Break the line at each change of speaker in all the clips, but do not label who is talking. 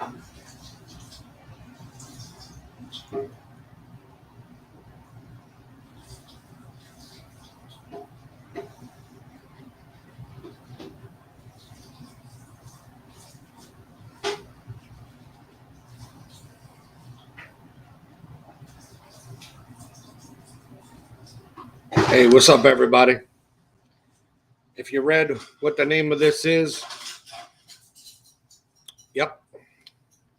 Hey, what's up, everybody? If you read what the name of this is, yep,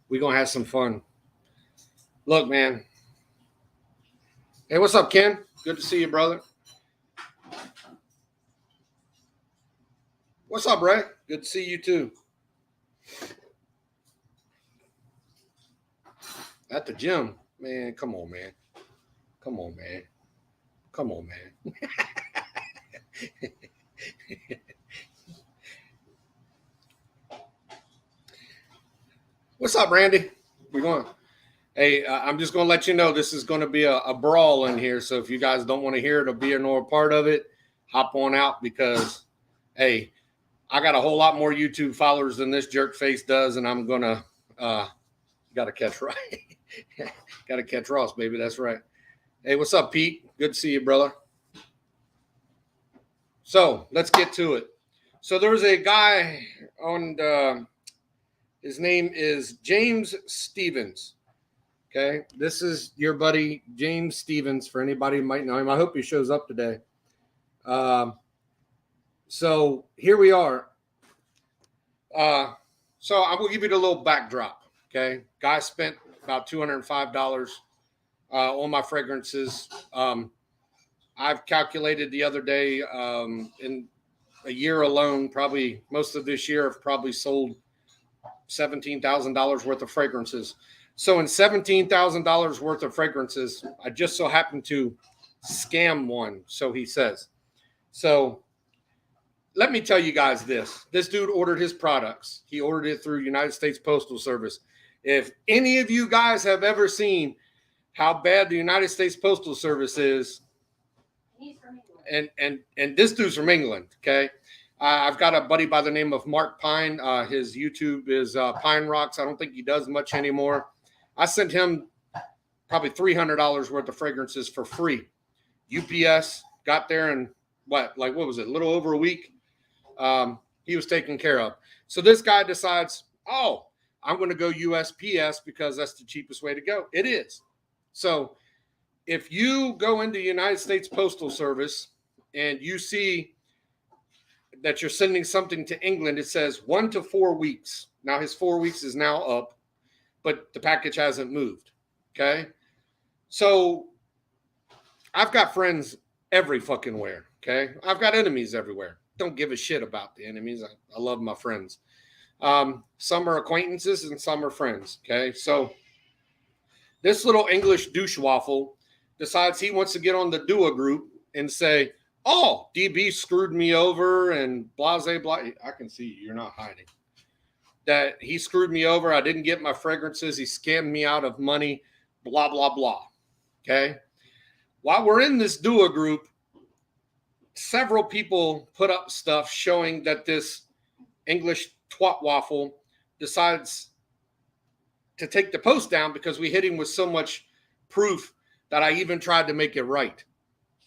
we're going to have some fun. Look, man. Hey, what's up, Ken? Good to see you, brother. What's up, Ray? Good to see you, too. At the gym. Man, come on, man. Come on, man. Come on, man. What's up, Randy? We're going. Hey, I'm just going to let you know this is going to be a brawl in here. So if you guys don't want to hear it or be a part of it, hop on out because, hey, I got a whole lot more YouTube followers than this jerk face does, and I'm going to got to catch right. Got to catch Ross, baby. That's right. Hey, what's up, Pete? Good to see you, brother. So let's get to it. So there's a guy on his name is James Stevens. Okay, this is your buddy James Stevens. For anybody who might know him, I hope he shows up today. So here we are. So I will give you the little backdrop. Okay, guy spent about $205 on my fragrances. I've calculated the other day in a year alone, probably most of this year, I've probably sold $17,000 worth of fragrances. So in $17,000 worth of fragrances, I just so happened to scam one, so he says. So let me tell you guys this. This dude ordered his products. He ordered it through United States Postal Service. If any of you guys have ever seen how bad the United States Postal Service is, he's from England. And this dude's from England, okay? I've got a buddy by the name of Mark Pine. His YouTube is Pine Rocks. I don't think he does much anymore. I sent him probably $300 worth of fragrances for free. UPS got there in what was it? A little over a week. He was taken care of. So this guy decides, oh, I'm going to go USPS because that's the cheapest way to go. It is. So if you go into United States Postal Service and you see that you're sending something to England, it says 1 to 4 weeks. Now his 4 weeks is now up, but the package hasn't moved. Okay. So I've got friends every fucking where. Okay. I've got enemies everywhere. Don't give a shit about the enemies. I love my friends. Some are acquaintances and some are friends. Okay. So this little English douche waffle decides he wants to get on the Dua group and say, oh, DB screwed me over and blase, blah. I can see you. You're not hiding. That he screwed me over. I didn't get my fragrances. He scammed me out of money, blah, blah, blah. Okay. While we're in this Dua group, several people put up stuff showing that this English twat waffle decides to take the post down because we hit him with so much proof that I even tried to make it right.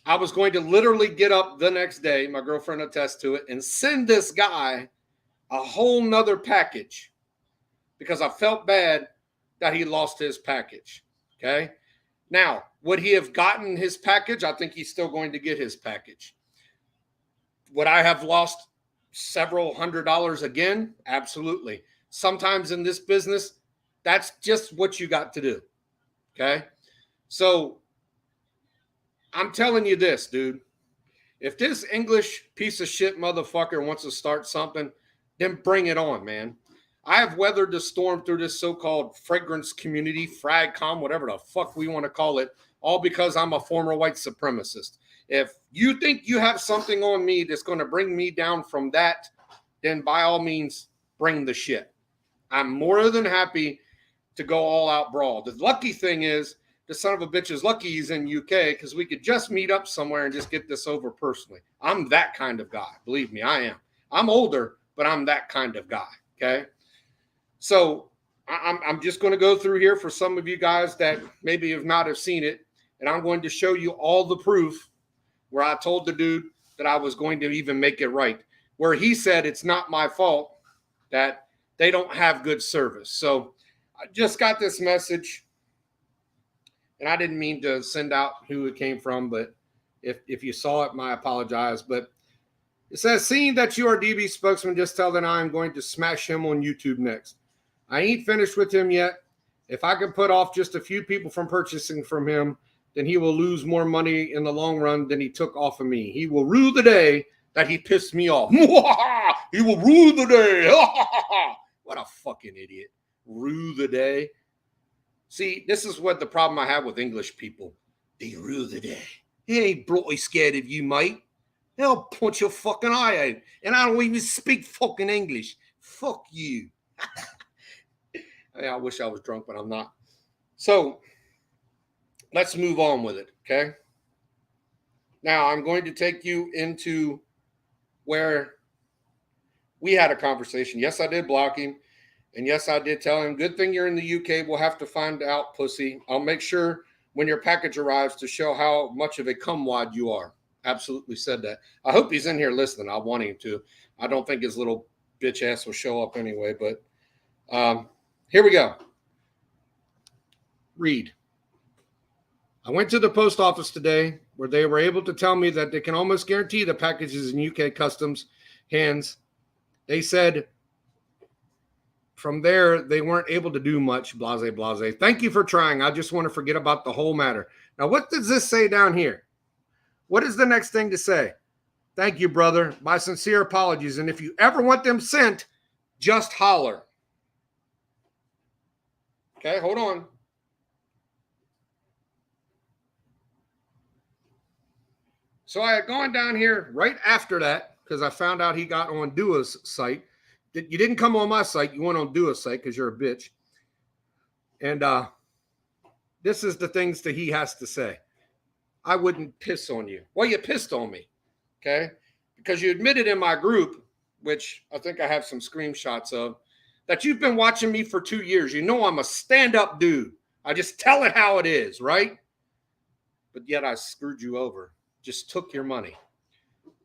I was going to literally get up the next day, my girlfriend attests to it, and send this guy a whole nother package because I felt bad that he lost his package. Okay. Now, would he have gotten his package? I think he's still going to get his package. Would I have lost several $100s again? Absolutely. Sometimes in this business, that's just what you got to do. Okay. So I'm telling you this, dude. If this English piece of shit motherfucker wants to start something, then bring it on, man. I have weathered the storm through this so-called fragrance community, fragcom, whatever the fuck we want to call it, all because I'm a former white supremacist. If you think you have something on me that's going to bring me down from that, then by all means, bring the shit. I'm more than happy to go all out brawl. The lucky thing is, the son of a bitch is lucky he's in UK because we could just meet up somewhere and just get this over personally. I'm that kind of guy. Believe me, I am. I'm older, but I'm that kind of guy. Okay. So I'm just going to go through here for some of you guys that maybe have seen it, and I'm going to show you all the proof where I told the dude that I was going to even make it right, where he said it's not my fault that they don't have good service. So I just got this message, and I didn't mean to send out who it came from, but if you saw it, I apologize. But it says, seeing that you are DB spokesman, just tell that I'm going to smash him on YouTube next. I ain't finished with him yet. If I can put off just a few people from purchasing from him, then he will lose more money in the long run than he took off of me. He will rue the day that he pissed me off. He will rue the day. What a fucking idiot. Rue the day. See, this is what the problem I have with English people. They rue the day. He ain't bloody scared of you, mate. They'll punch your fucking eye out. And I don't even speak fucking English. Fuck you. I wish I was drunk, but I'm not. So let's move on with it, okay? Now I'm going to take you into where we had a conversation. Yes, I did block him. And yes, I did tell him, good thing you're in the UK. We'll have to find out, pussy. I'll make sure when your package arrives to show how much of a cumwad you are. Absolutely said that. I hope he's in here listening. I want him to. I don't think his little bitch ass will show up anyway, but here we go. Read. I went to the post office today where they were able to tell me that they can almost guarantee the packages in UK customs hands. They said from there, they weren't able to do much, blase, blase. Thank you for trying. I just want to forget about the whole matter. Now, what does this say down here? What is the next thing to say? Thank you, brother. My sincere apologies. And if you ever want them sent, just holler. Okay, hold on. So I had gone down here right after that because I found out he got on Dua's site. You didn't come on my site. You went on Dua's site because you're a bitch. And this is the things that he has to say. I wouldn't piss on you. Well, you pissed on me, okay? Because you admitted in my group, which I think I have some screenshots of, that you've been watching me for 2 years. You know I'm a stand-up dude. I just tell it how it is, right? But yet I screwed you over. Just took your money.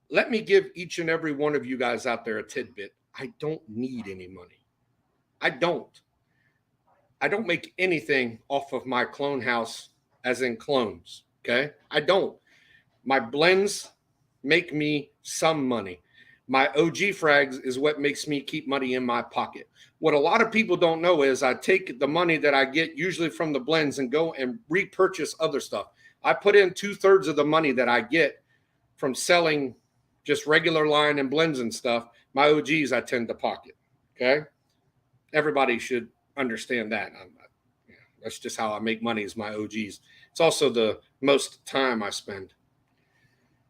Let me give each and every one of you guys out there a tidbit. I don't need any money. I don't make anything off of my clone house, as in clones, okay? I don't. My blends make me some money. My OG frags is what makes me keep money in my pocket. What a lot of people don't know is I take the money that I get usually from the blends and go and repurchase other stuff. I put in 2/3 of the money that I get from selling just regular line and blends and stuff. My OGs I tend to pocket, okay? Everybody should understand that. That's just how I make money is my OGs. It's also the most time I spend.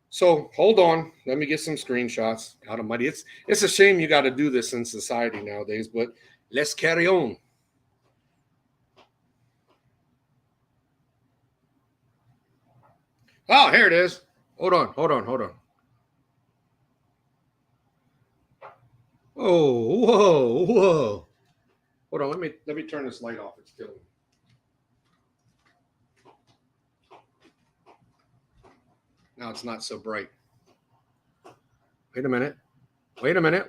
So hold on. Let me get some screenshots. God almighty. It's a shame you got to do this in society nowadays, but let's carry on. Oh, here it is. Hold on. Oh, whoa. Hold on. Let me turn this light off. It's killing me. Now it's not so bright. Wait a minute.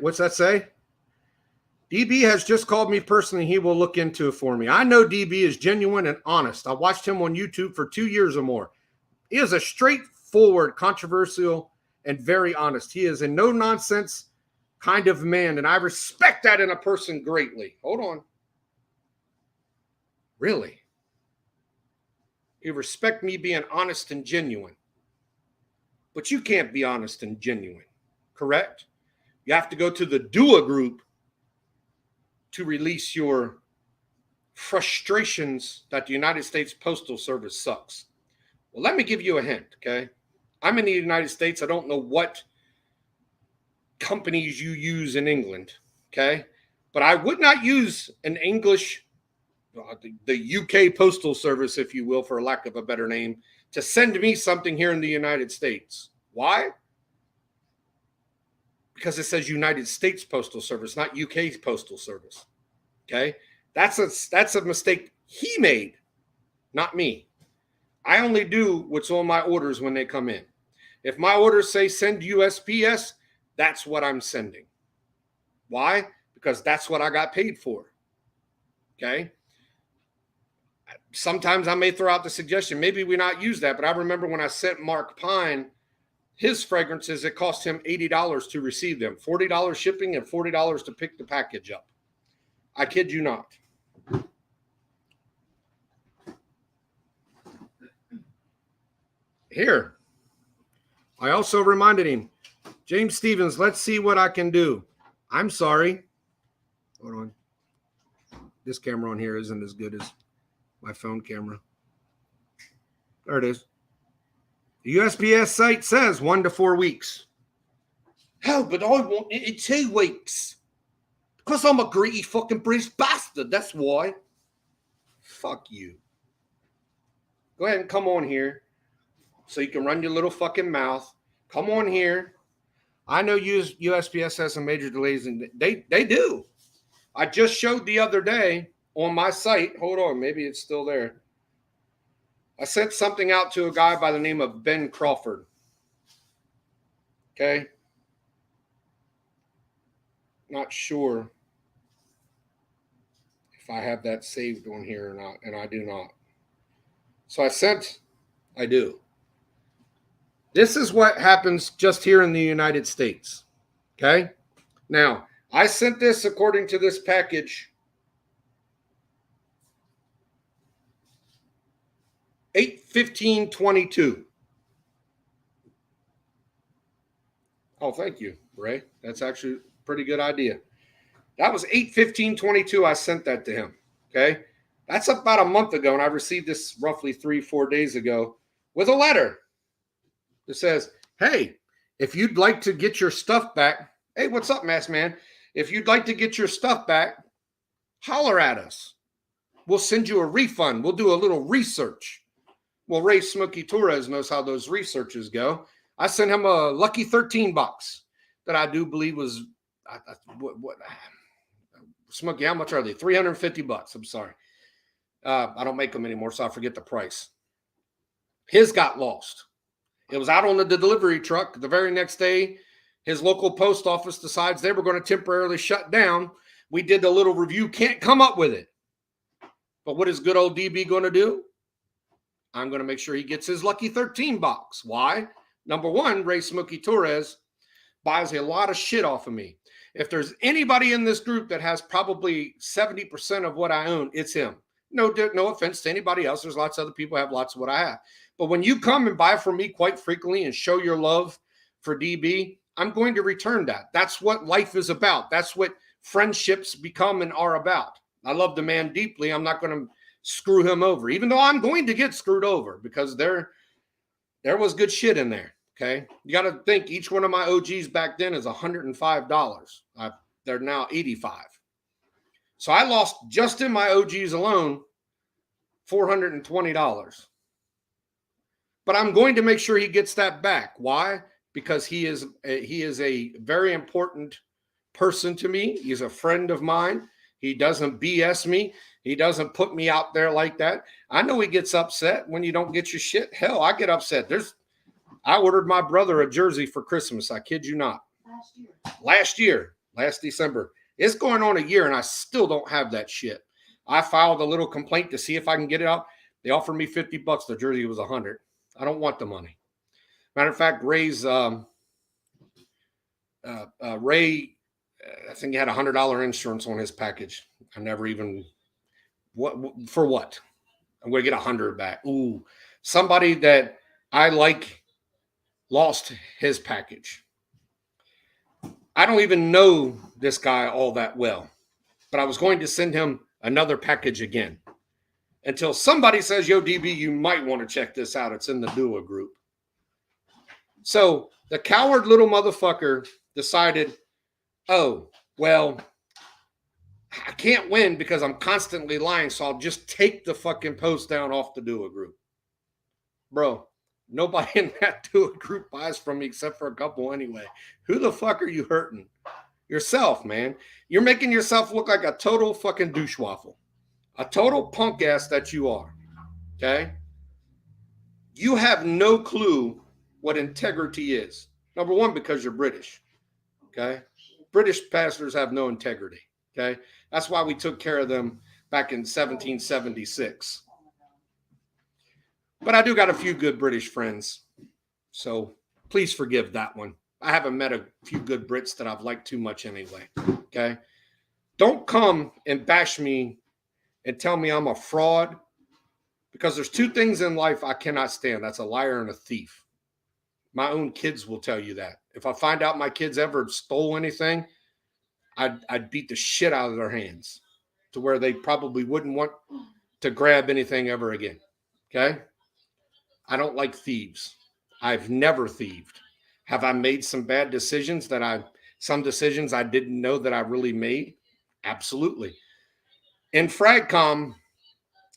What's that say? DB has just called me personally. He will look into it for me. I know DB is genuine and honest. I watched him on YouTube for 2 years or more. He is a straightforward, controversial, and very honest. He is a no-nonsense kind of man, and I respect that in a person greatly. Hold on. Really? You respect me being honest and genuine. But you can't be honest and genuine, correct? You have to go to the DUA group to release your frustrations that the United States Postal Service sucks. Well, let me give you a hint, okay? I'm in the United States. I don't know what companies you use in England, okay? But I would not use an English, the UK Postal Service, if you will, for lack of a better name, to send me something here in the United States. Why? Because it says United States Postal Service, not UK Postal Service, okay? That's a mistake he made, not me. I only do what's on my orders when they come in. If my orders say send USPS, that's what I'm sending. Why? Because that's what I got paid for. Okay. Sometimes I may throw out the suggestion, maybe we not use that, but I remember when I sent Mark Pine his fragrances, it cost him $80 to receive them, $40 shipping and $40 to pick the package up. I kid you not. Here, I also reminded him, James Stevens, let's see what I can do. I'm sorry. Hold on. This camera on here isn't as good as my phone camera. There it is. The USPS site says 1 to 4 weeks. Hell, but I want it in 2 weeks. Because I'm a greedy fucking British bastard. That's why. Fuck you. Go ahead and come on here so you can run your little fucking mouth. Come on here. I know USPS has some major delays, and they do. I just showed the other day on my site. Hold on, maybe it's still there. I sent something out to a guy by the name of Ben Crawford. Okay. Not sure if I have that saved on here or not, and I do not. So I do. This is what happens just here in the United States. Okay. Now, I sent this according to this package 8/15/22. Oh, thank you, Ray. That's actually a pretty good idea. That was 8/15/22. I sent that to him. Okay. That's about a month ago, and I received this roughly 3-4 days ago with a letter that says, hey, if you'd like to get your stuff back, hey, what's up, Mass Man? If you'd like to get your stuff back, holler at us. We'll send you a refund. We'll do a little research. Well, Ray Smokey Torres knows how those researches go. I sent him a lucky 13 bucks that I do believe was, Smokey, how much are they? 350 bucks. I'm sorry. I don't make them anymore, so I forget the price. His got lost. It was out on the delivery truck. The very next day, his local post office decides they were going to temporarily shut down. We did a little review, can't come up with it. But what is good old DB going to do? I'm going to make sure he gets his lucky 13 box. Why? Number one, Ray Smokey Torres buys a lot of shit off of me. If there's anybody in this group that has probably 70% of what I own, it's him. No offense to anybody else. There's lots of other people who have lots of what I have. But when you come and buy from me quite frequently and show your love for DB, I'm going to return that. That's what life is about. That's what friendships become and are about. I love the man deeply. I'm not going to screw him over, even though I'm going to get screwed over because there was good shit in there. Okay. You got to think each one of my OGs back then is $105. They're now 85. So I lost just in my OGs alone $420. But I'm going to make sure he gets that back. Why? Because he is a very important person to me. He's a friend of mine. He doesn't BS me. He doesn't put me out there like that. I know he gets upset when you don't get your shit. Hell, I get upset. I ordered my brother a jersey for Christmas. I kid you not. Last December. It's going on a year, and I still don't have that shit. I filed a little complaint to see if I can get it out. They offered me $50. The jersey was $100. I don't want the money. Matter of fact, Ray's Ray, I think he had $100 insurance on his package. I never even for what? I'm going to get $100 back. Ooh, somebody that I like lost his package. I don't even know this guy all that well, but I was going to send him another package again until somebody says, yo, DB, you might want to check this out. It's in the Duo group. So the coward little motherfucker decided, oh, well, I can't win because I'm constantly lying, so I'll just take the fucking post down off the Duo group. Bro, nobody in that Duo group buys from me except for a couple anyway. Who the fuck are you hurting? Yourself, man. You're making yourself look like a total fucking douche waffle. a total punk ass that you are, okay, you have no clue what integrity is. Number one, because you're British, okay? British pastors have no integrity, okay? That's why we took care of them back in 1776. But I do got a few good British friends, so please forgive that one. I haven't met a few good Brits that I've liked too much anyway, okay? Don't come and bash me and tell me I'm a fraud, because there's two things in life I cannot stand. That's a liar and a thief. My own kids will tell you that. If I find out my kids ever stole anything, I'd beat the shit out of their hands to where they probably wouldn't want to grab anything ever again. Okay? I don't like thieves. I've never thieved. Have I made some bad decisions some decisions I didn't know that I really made? Absolutely. In Fragcom,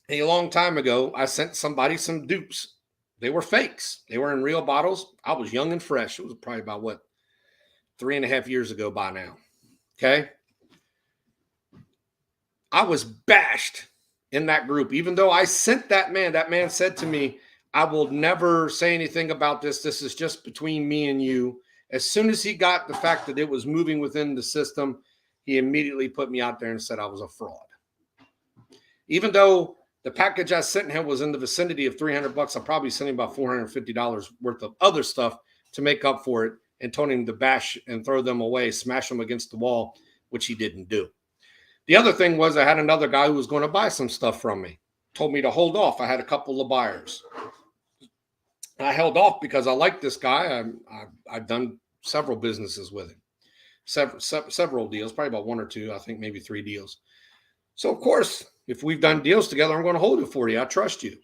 a long time ago, I sent somebody some dupes. They were fakes. They were in real bottles. I was young and fresh. It was probably about 3.5 years ago by now. Okay. I was bashed in that group. Even though I sent that man said to me, I will never say anything about this. This is just between me and you. As soon as he got the fact that it was moving within the system, he immediately put me out there and said I was a fraud. Even though the package I sent him was in the vicinity of $300, I probably sent him about $450 worth of other stuff to make up for it, and told him to bash and throw them away, smash them against the wall, which he didn't do. The other thing was I had another guy who was going to buy some stuff from me, told me to hold off. I had a couple of buyers. I held off because I like this guy. I've done several businesses with him, several deals, probably about one or two, I think maybe 3 deals. So, of course, if we've done deals together, I'm going to hold it for you. I trust you.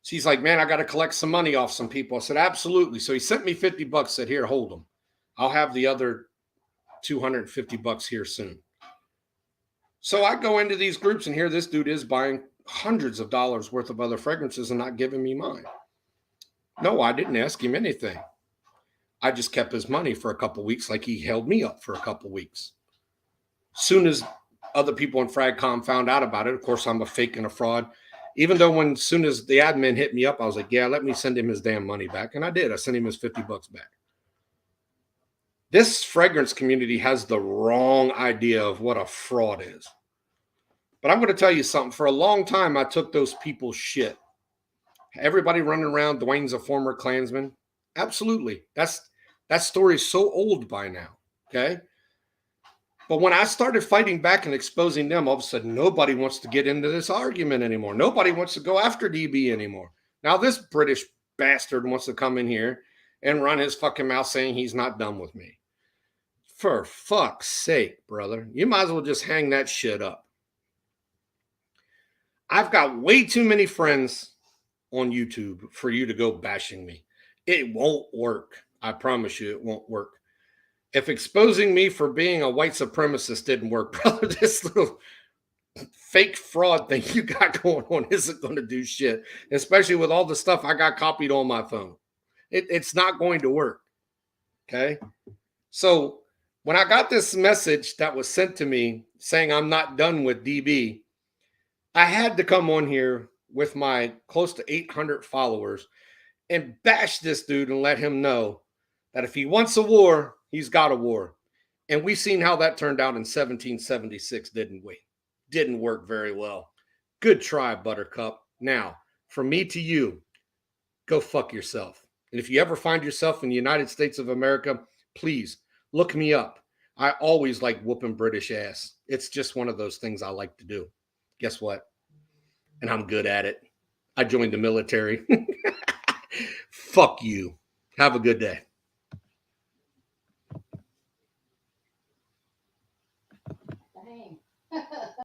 So he's like, man, I got to collect some money off some people. I said, absolutely. So he sent me $50, said, here, hold them. I'll have the other $250 here soon. So I go into these groups, and here this dude is buying hundreds of dollars worth of other fragrances and not giving me mine. No, I didn't ask him anything. I just kept his money for a couple of weeks, like he held me up for a couple of weeks. Soon as other people in Fragcom found out about it, of course, I'm a fake and a fraud. Even though soon as the admin hit me up, I was like, yeah, let me send him his damn money back. And I did. I sent him his $50 back. This fragrance community has the wrong idea of what a fraud is. But I'm going to tell you something. For a long time, I took those people's shit. Everybody running around, Dwayne's a former Klansman. Absolutely. That story is so old by now. Okay. But when I started fighting back and exposing them, all of a sudden, nobody wants to get into this argument anymore. Nobody wants to go after DB anymore. Now, this British bastard wants to come in here and run his fucking mouth saying he's not done with me. For fuck's sake, brother. You might as well just hang that shit up. I've got way too many friends on YouTube for you to go bashing me. It won't work. I promise you it won't work. If exposing me for being a white supremacist didn't work, brother, this little fake fraud thing you got going on isn't going to do shit, especially with all the stuff I got copied on my phone. It's not going to work. Okay. So when I got this message that was sent to me saying I'm not done with DB, I had to come on here with my close to 800 followers and bash this dude and let him know that if he wants a war, he's got a war. And we seen how that turned out in 1776, didn't we? Didn't work very well. Good try, Buttercup. Now, from me to you, go fuck yourself. And if you ever find yourself in the United States of America, please look me up. I always like whooping British ass. It's just one of those things I like to do. Guess what? And I'm good at it. I joined the military. Fuck you. Have a good day.